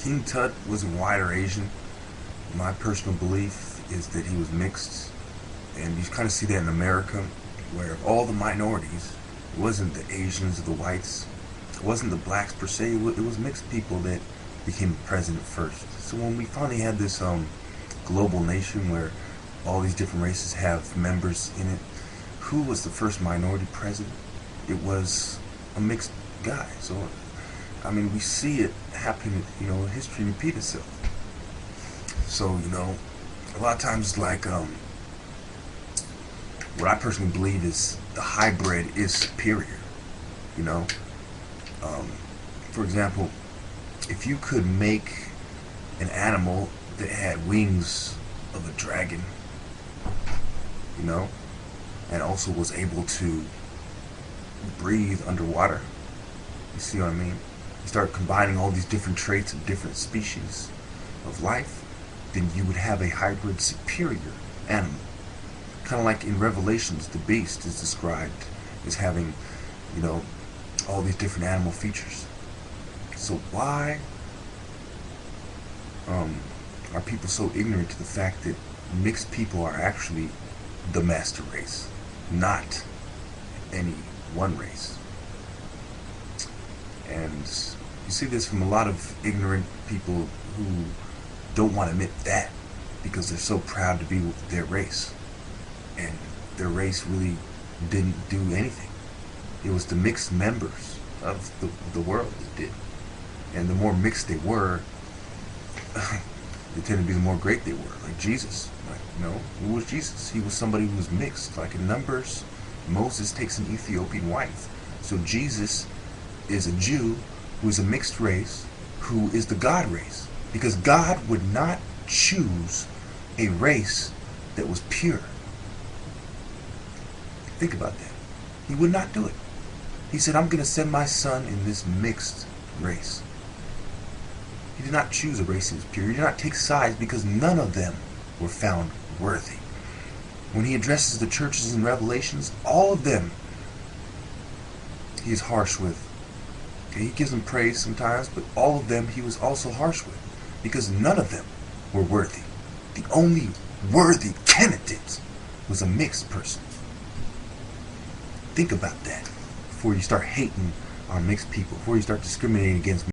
King Tut wasn't white or Asian. My personal belief is that he was mixed, and you kind of see that in America, where of all the minorities, it wasn't the Asians or the whites, it wasn't the blacks per se, it was mixed people that became president first. So when we finally had this global nation where all these different races have members in it, who was the first minority president? It was a mixed guy. So I mean, we see it happen, history repeat itself. So, a lot of times, like, what I personally believe is the hybrid is superior, For example, if you could make an animal that had wings of a dragon, and also was able to breathe underwater, you see what I mean? You start combining all these different traits of different species of life, then you would have a hybrid superior animal. Kind of like in Revelations, the beast is described as having, all these different animal features. So why are people so ignorant to the fact that mixed people are actually the master race, not any one race? And you see this from a lot of ignorant people who don't want to admit that because they're so proud to be with their race. And their race really didn't do anything. It was the mixed members of the world that did. And the more mixed they were, they tended to be the more great they were. Like Jesus. Who was Jesus? He was somebody who was mixed. Like in Numbers, Moses takes an Ethiopian wife. So Jesus is a Jew who is a mixed race, who is the God race. Because God would not choose a race that was pure. Think about that. He would not do it. He said, I'm going to send my son in this mixed race. He did not choose a race that was pure. He did not take sides because none of them were found worthy. When he addresses the churches in Revelations, all of them he is harsh with. Okay, he gives them praise sometimes, but all of them he was also harsh with because none of them were worthy. The only worthy candidate was a mixed person. Think about that before you start hating on mixed people, before you start discriminating against